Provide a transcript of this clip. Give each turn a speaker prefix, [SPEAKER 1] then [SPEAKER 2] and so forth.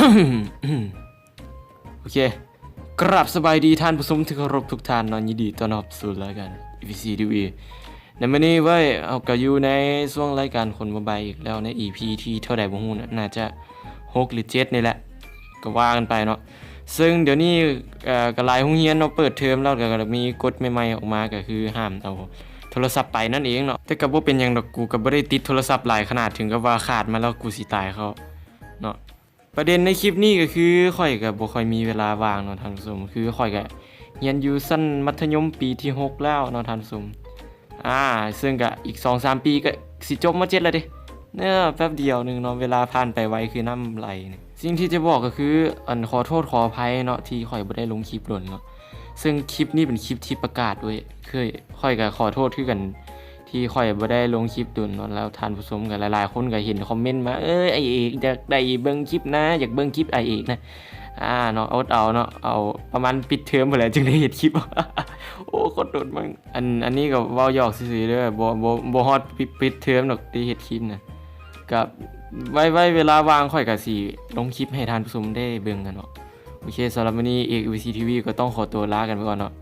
[SPEAKER 1] โอเคกราบสบายดีท่านผู้ชมที่เคารพทุกท่านนอนยินดีต้อนรับสู่รายการ EVC TV ในวันนี้เว้ยเอาก็อยู่ในช่วงรายการคนบ่บายอีกแล้วใน EP ที่เท่าใดบ่ฮู้น่าจะ6หรือ7นี่แหละก็ว่ากันไปเนาะซึ่งเดี๋ยวนี้ก็หลายโรงเรียนเนาะเปิดเทอมแล้วก็มีกฎใหม่ๆออกมาก็คือห้ามเอาโทรศัพท์ไปนั่นเองเนาะแต่ก็บ่เป็นหยังดอกกูก็บ่ได้ติดโทรศัพท์หลายขนาดถึงกับว่าขาดมาแล้วกูสิตายเขาเนาะ ประเด็นในคลิปนี้ก็คือข่อยก็บ่ค่อยมีเวลาว่างเนาะท่านผู้ชมคือข่อยก็เรียนอยู่ชั้นมัธยมปีที่6แล้วเนาะท่านผู้ชมซึ่งก็อีก 2-3 ปีก็สิจบม.7แล้วเด้เนี่ยแป๊บเดียวนึงเนาะเวลาผ่านไปไวคือน้ำไหลนี่สิ่งที่จะบอกก็คือขอโทษขออภัยเนาะที่ข่อยบ่ได้ลงคลิปโดนเนาะซึ่งคลิปนี้เป็นคลิปที่ประกาศด้วยข่อยก็ขอโทษคือกันที่ข่อยบ่ได้ลงคลิปโดนเนาะแล้วท่านผู้ชมก็หลายๆคนก็เห็นคอมเมนต์มาไอเอกอยากได้เบิ่งคลิปนะอยากเบิ่งคลิปไอเอกนะเนาะเอาเนาะเอาประมาณปิดเทอมพุ่นแหละจึงได้เฮ็ดคลิป โอ้โคตรโดดมึงอันนี้ก็เว้าหยอกซื่อๆเด้อบ่ฮอดปิดเทอมดอกที่เฮ็ดคลิปนะก็ไว้เวลาว่างค่อยก็สิลงคลิปให้ท่านผู้ชมได้เบิ่งกันเนาะโอเคสำหรับวันนี้เอก VCTV ก็ต้องขอตัวลากันไปก่อนเนาะ